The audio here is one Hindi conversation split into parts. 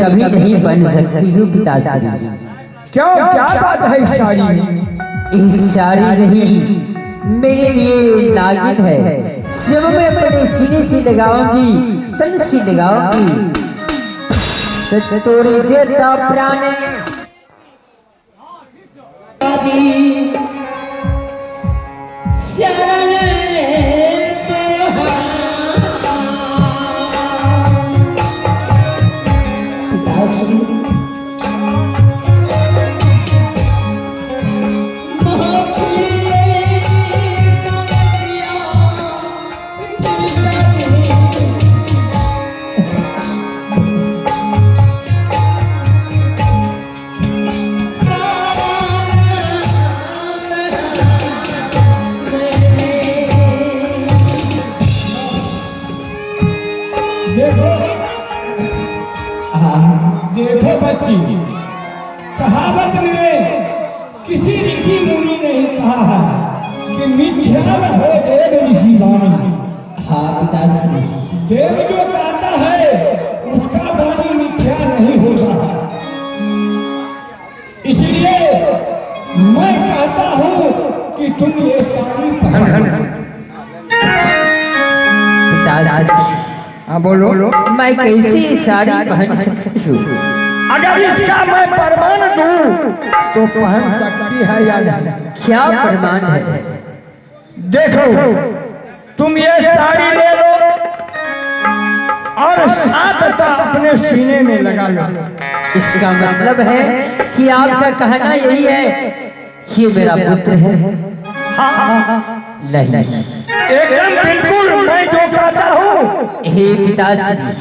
कभी नहीं बन सकती हूँ पिताश्री। क्यों, क्या बात है इस साड़ी में? इस साड़ी नहीं, मेरे लिए नागिन है। जब मैं अपने सीने से लगाऊंगी, तन से लगाऊंगी, तो तोड़े देता प्राण शरण देखो बच्ची, कहावत में किसी ऋषि मुनि ने कहा है कि मिथ्या न हो देव ऋषि वाणी। हाँ पिताश्री। देव जो कहता है उसका वाणी मिथ्या नहीं होता। इसलिए मैं कहता हूँ कि तुम ये साड़ी पहन। पिताश्री, हाँ बोलो। मैं कैसे साड़ी पहन सकती हूँ? अगर इसका मैं प्रमाण दूं तो पहन सकती है या नहीं? क्या प्रमाण है? देखो, तुम ये साड़ी ले लो और साथ अपने सीने में लगा लो। इसका मतलब है कि आपका कहना यही है कि मेरा पुत्र है? नहीं, एकदम बिल्कुल मैं जो कहता हूँ। हे पिताश्री,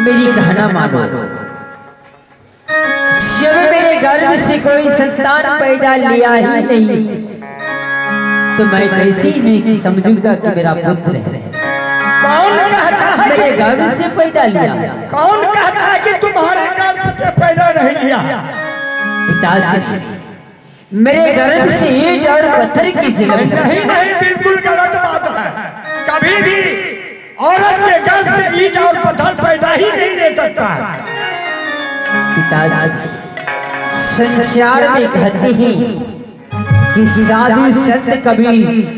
मेरी कहना मानो। जब मेरे गर्भ से कोई संतान पैदा लिया ही नहीं, तो मैं कैसे नहीं समझूंगा कि मेरा पुत्र है? कौन कहता है? मेरे गर्भ से पैदा लिया। कौन कहता है कि तुम्हारे गर्भ से पैदा नहीं लिया? पिताश्री, मेरे गर्भ से ईंट और पत्थर की जन्म। नहीं नहीं, बिल्कुल गलत बात है। कभी भी औरत के गर्भ से ईंट और पत्थर पैदा ही नहीं ले सकता है। पिताश्री, संसार में कहते हैं कि साधु संत कभी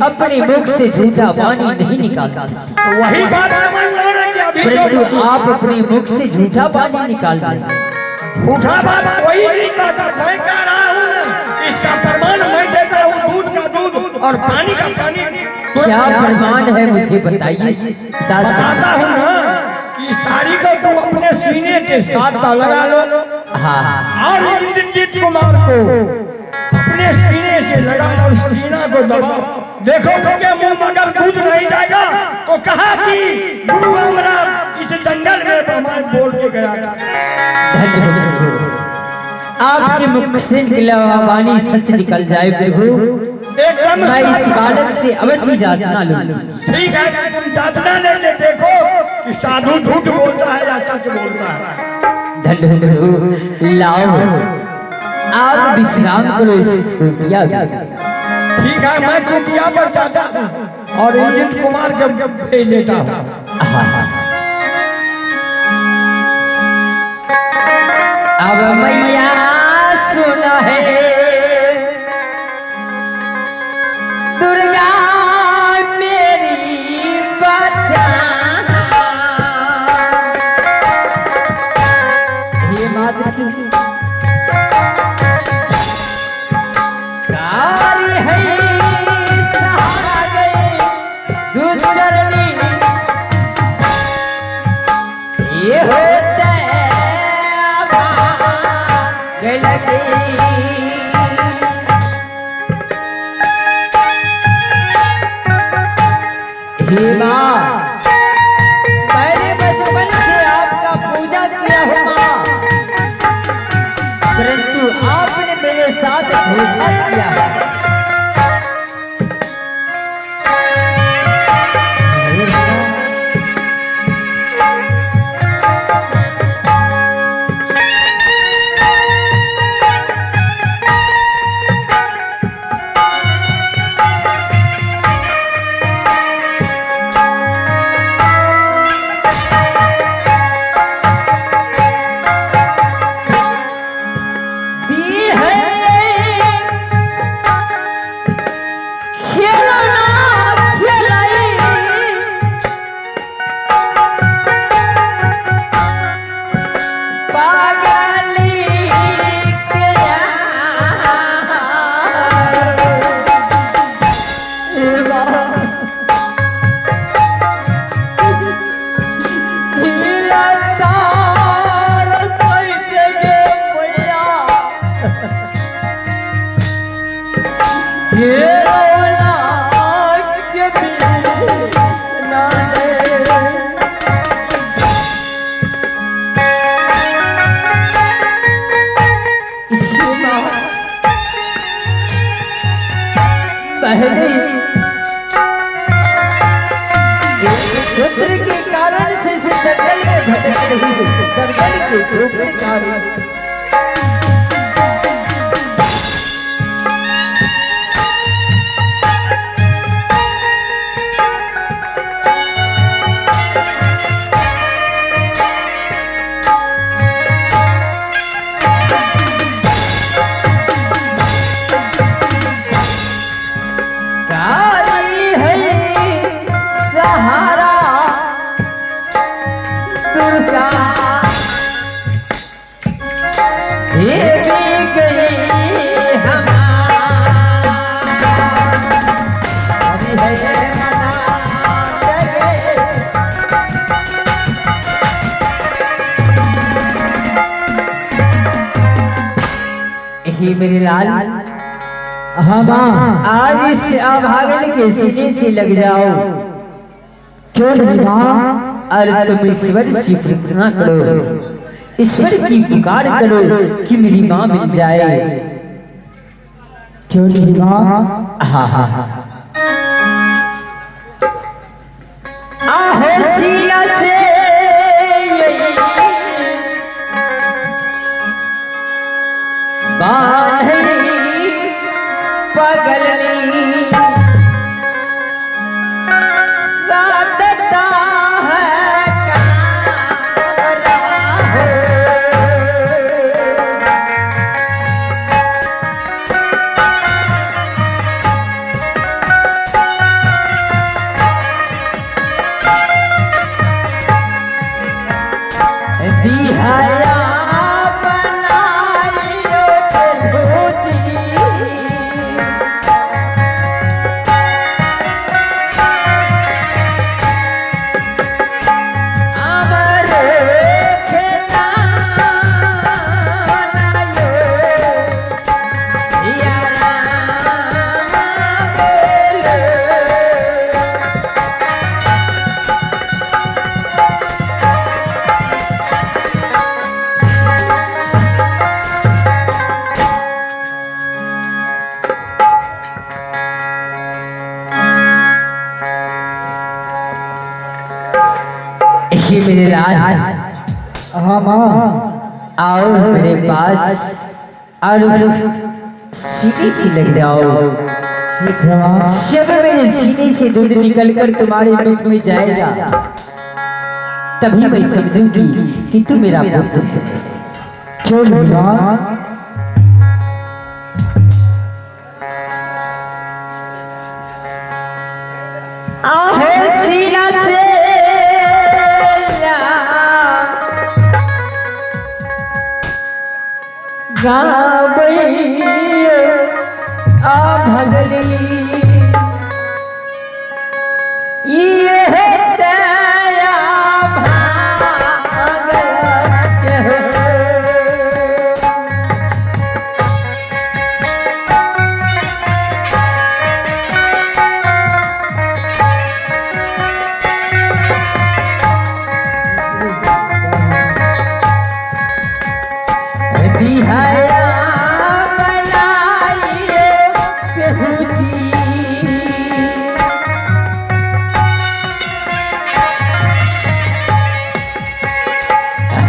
अपने मुख से झूठा वाणी नहीं निकालता। वही बात समझ लो ना कि अभी परंतु आप अपने मुख से झूठा वाणी निकाल रहे हैं। झूठा बात कोई नहीं कहता, मैं कह रहा हूँ ना। इसका प्रमाण मैं देता हूँ, दूध का दूध और पानी का पानी। क्या प्रमाण है मुझे बताइए। बताता हूँ ना कि साड़ी को तू अपने सीने के साथ लगा लो। हाँ, और इंद्रजीत कुमार को अपने सीने से लगा और सीना को दबाओ। देखो उनके मुंह में अगर दूध नहीं जाएगा तो कहा कि गुरु हमरा इस जंगल में हमारे बोल के गया था। आपके मुख से निकला हुआ वाणी सच निकल जाए प्रभु। एकदम मैं इस बालक से अवश्य जांचना लूं। ठीक है, तुम जांचना लेके देखो कि साधु झूठ बोलता है या सच बोलता है। धन्य लाओ, आप विश्राम करो इस कुटिया में। ठीक है, मैं कुटिया पर जाता हूँ और इंद्रजीत कुमार को भेज देता हूँ। अब मैया सुन है दुर्गा मेरी बचा। हे माता की कारी है सहारा गए गुजरनी। ये होते लगे हे माँ, मैंने बचपन से आपका पूजा किया हो माँ, परंतु आपने मेरे साथ धोखा किया। पुत्र के कारण से इस जंगल में भटक रही है, जंगल के धोखे कारण। हे मेरे लाल, हाँ माँ, आज इस अभागन के सीने से लग जाओ। क्यों नहीं माँ? अरे तुम ईश्वर से प्रार्थना करो, ईश्वर की पुकार करो कि मेरी माँ मिल जाए। क्यों नहीं माँ? हाँ हाँ हाँ, आहो सीना से बांधनी पगलनी सादता है कामरा हो। दिहाया बनाइयो धोती, अमर खिलाना यो यारा बोले। हे मेरे लाल, हाँ माँ, आओ मेरे पास और सीने से लग जाओ। ठीक है माँ। जब मेरे सीने से दूध निकलकर तुम्हारे पेट में जाएगा, तभी मैं समझूंगी कि तू मेरा पुत्र है। क्यों नहीं माँ? आहो सीना से गावई आ भगली ये दया भाग के हो। दिहाया बनाइए बेहुदी,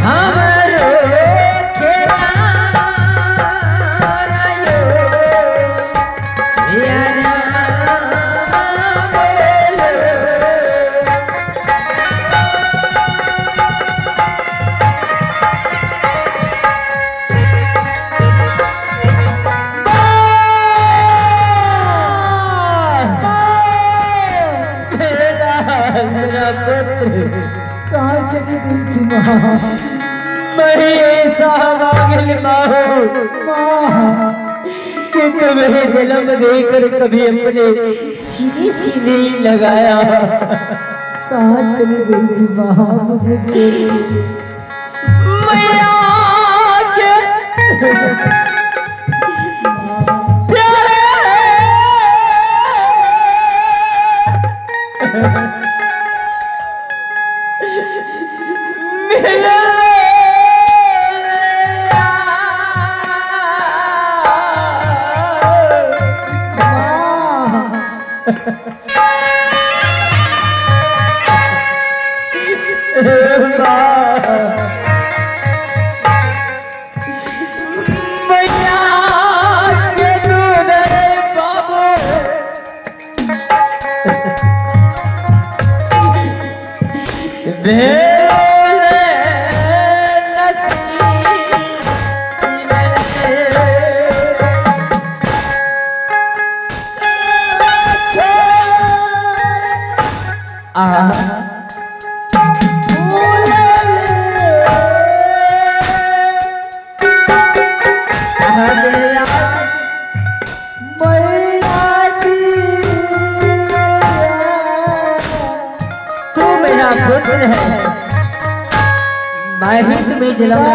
हमरो खिलाना यो यारा बोले। मेरा पुत्र कहाँ चली गई थी माँ? मैं ऐसा मांगल माँ माँ, कि तुम्हें जन्म देकर कभी अपने सीने से नहीं लगाया। कहाँ चली गई थी माँ? मुझे छोड़ मैं आके मेरा माँ, तू मेरा पुत्र है, मैं ही तुम्हें जन्म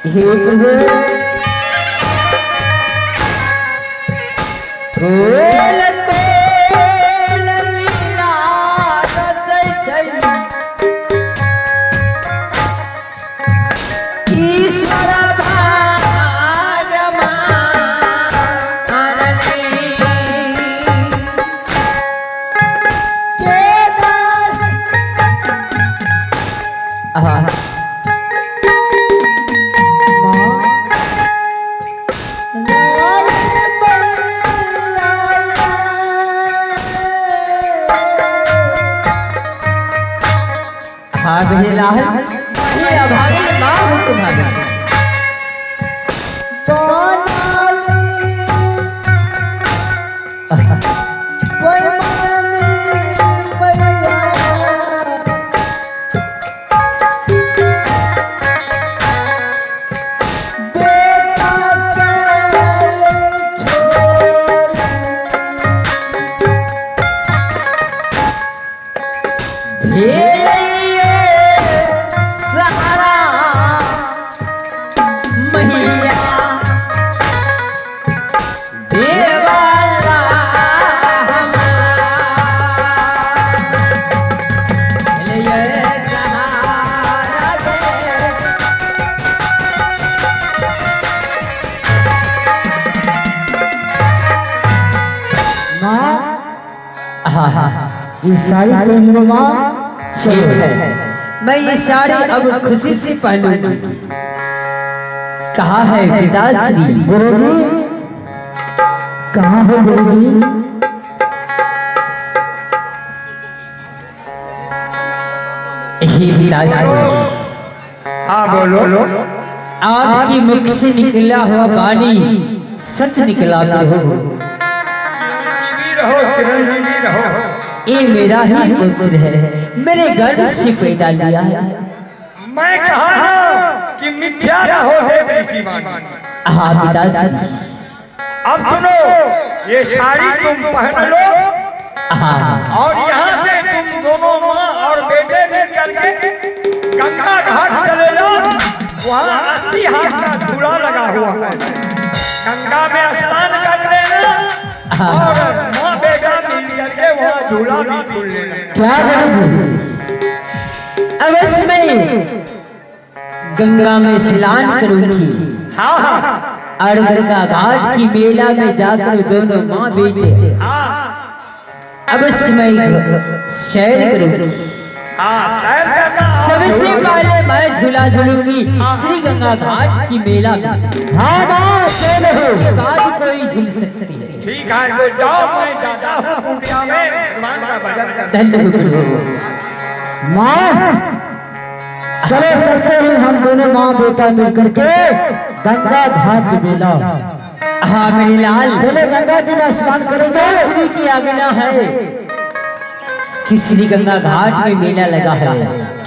हे प्रभु कोल कोल लीला रचै छै ईश्वर ये अभागी माँ हूँ तुम्हारी ये साड़ी पहनो माँ। ठीक है, मैं ये साड़ी अब खुशी से पहनूंगी। कहा है पिताश्री? गुरुजी कहाँ हो गुरुजी? हे पिताश्री, हाँ बोलो। आपकी मुख से निकला हुआ वाणी सच निकला तो हो। चिरंजीवी रहो। ये मेरा ही पुत्र है, मेरे गर्भ से पैदा लिया है। मैं कहा ना कि मिथ्या न हो देव ऋषिवाणी। हाँ पिताश्री। अब सुनो, ये साड़ी तुम पहन लो। हाँ। और यहाँ से तुम दोनों माँ और बेटे मिल करके गंगा घाट चले जाओ। वहाँ 80 हाथ का झूला लगा हुआ है, गंगा में स्नान कर लेना और माँ बेटा मिल करके वहाँ झूला भी झूल लेना। क्या अवश्य मैं गंगा में स्नान करूंगी। हाँ हाँ। और गंगा घाट की मेला में जाकर दोनों माँ बेटे अवश्य मैं सैर करूंगी। सबसे पहले मैं झूला झूलूंगी श्री गंगा घाट की मेला में। हाँ माँ उसके बाद कोई झूल सकती है। ठीक है, तो जाओ, मैं जाता हूँ कुटिया में भगवान का भजन करने। धन्यवाद माँ। चलो चलते हैं हम दोनों माँ बेटा मिलकर के गंगा घाट मेला। हाँ मेरे लाल, पहले गंगा जी में स्नान करेंगे। श्री की आज्ञा है कि श्री गंगा घाट में मेला लगा है।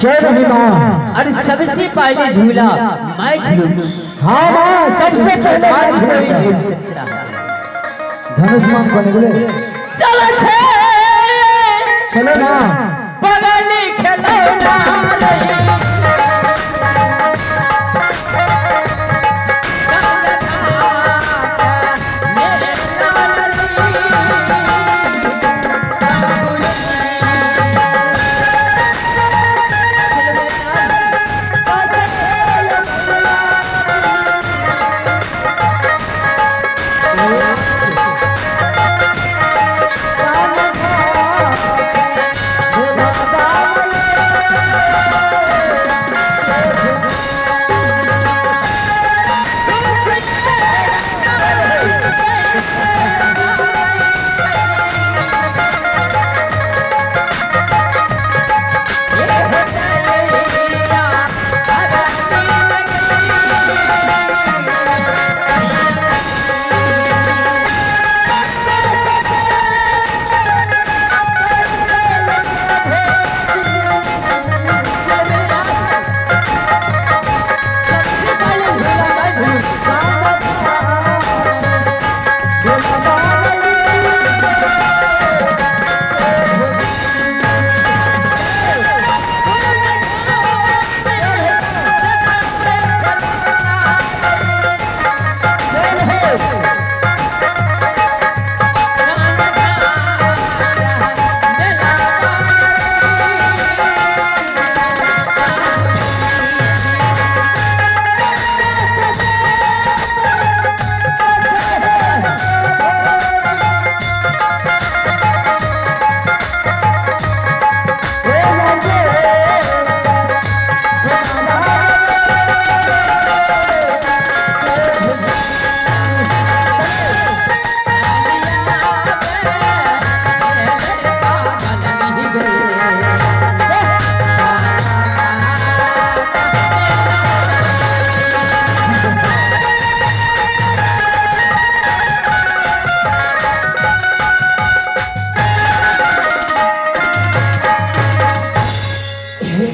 क्यों नहीं माँ? और सबसे पहले झूला मैं झूलूंगी। हाँ माँ, सबसे पहले आज कोई झूल सकता है। धनुष्मान को निकले। चलो चलो माँ। पगली खेला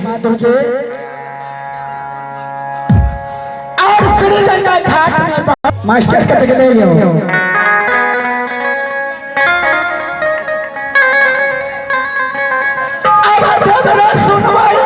माधुर के और श्री गंगा घाट में मास्टर कत के ले जाओ अब धमरा सुनवाई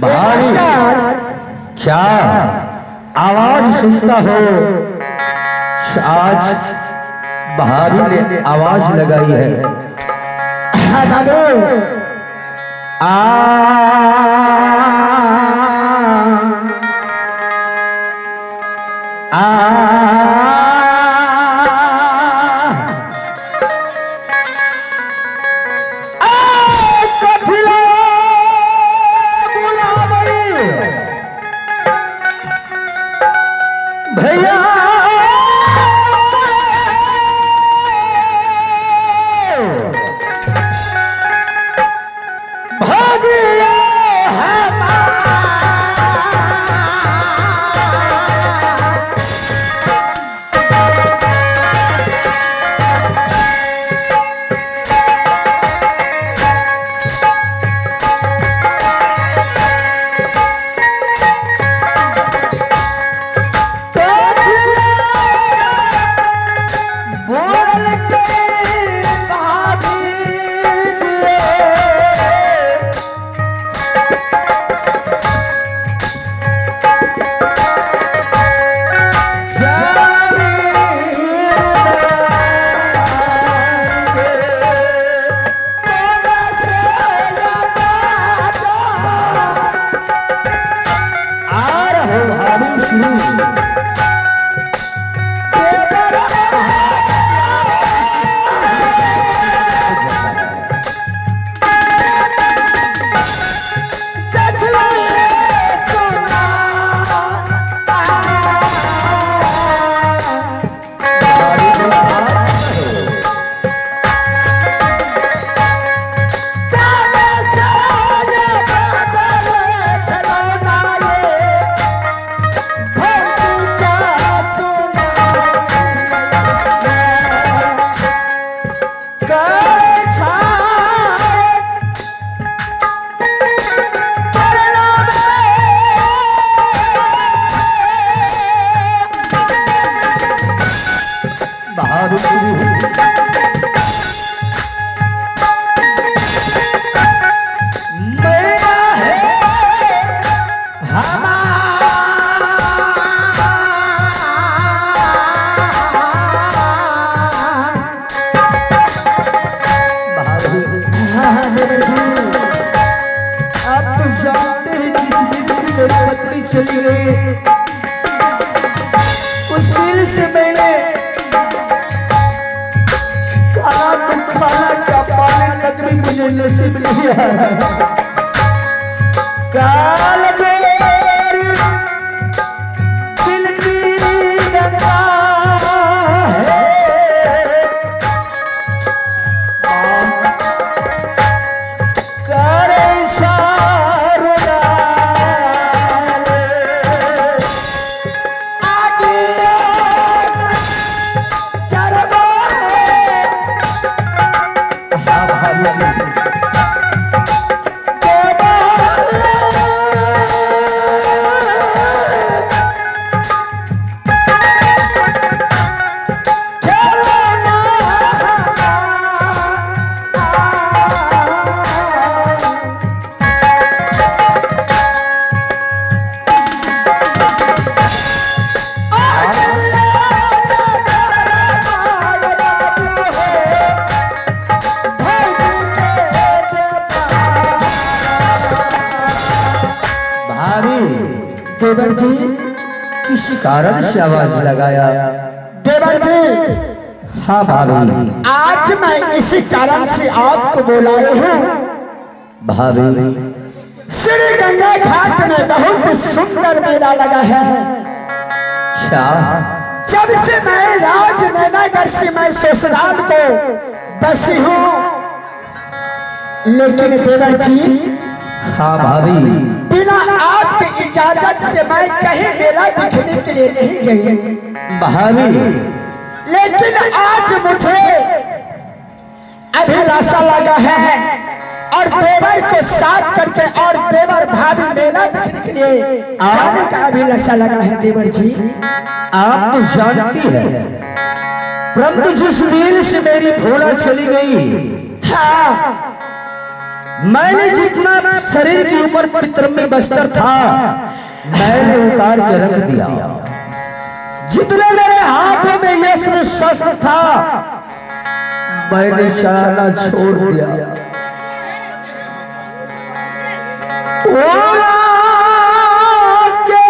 भारी क्या आवाज सुनता हो आज भारी ने आवाज लगाई है भैया भागिया नसीब नहीं है। काल मेरी दिल की गंगा है, करे शारदा आगे चरबो हाँ भाभी देवर जी किस कारण से आवाज लगाया? देवर जी हाँ भाभी। आज मैं इसी कारण से आपको बुलाए हूँ। भाभी श्री गंगा घाट में बहुत सुंदर मेला लगा है। क्या? जब से मैं राजनगर से मैं ससुराल को बसी हूँ, लेकिन देवर जी हाँ भाभी। बिना आपकी इजाजत से मैं कहीं मेला देखने के लिए नहीं गई। भाभी लेकिन आज मुझे अभिलाषा लगा है और देवर को साथ करके और देवर भाभी मेला देखने के लिए जाने का अभिलाषा लगा है। देवर जी आप तो जानती है, परंतु जिस रील से मेरी भोला चली गई, हाँ, मैंने जितना शरीर के ऊपर पितर में बस्तर था मैंने उतार के रख दिया। जितने मेरे हाथों में यस्त्र शस्त्र था मैंने सारा छोड़ दिया। भोला के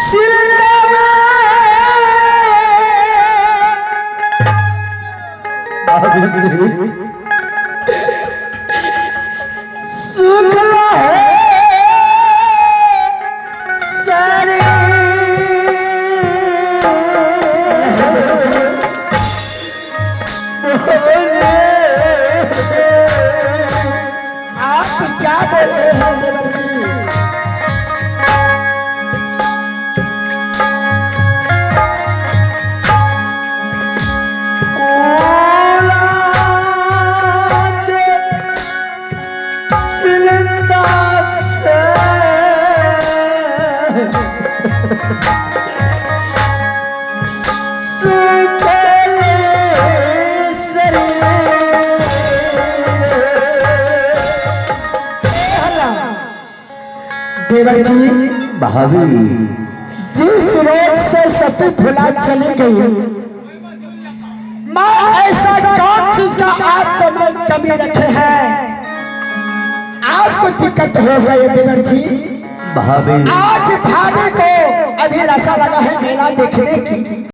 सिरका में सुख है सारे आप क्या बोल रहे हैं देवर जी? देवर जी भाभी जिस रोड से सती भुला चली गई, मैं ऐसा कौन चीज का आपको मैं कमी रखे हैं? आपको दिक्कत हो गई देवर जी? भाभी आज भाभी को अभिलाषा लगा है मेला देखने की।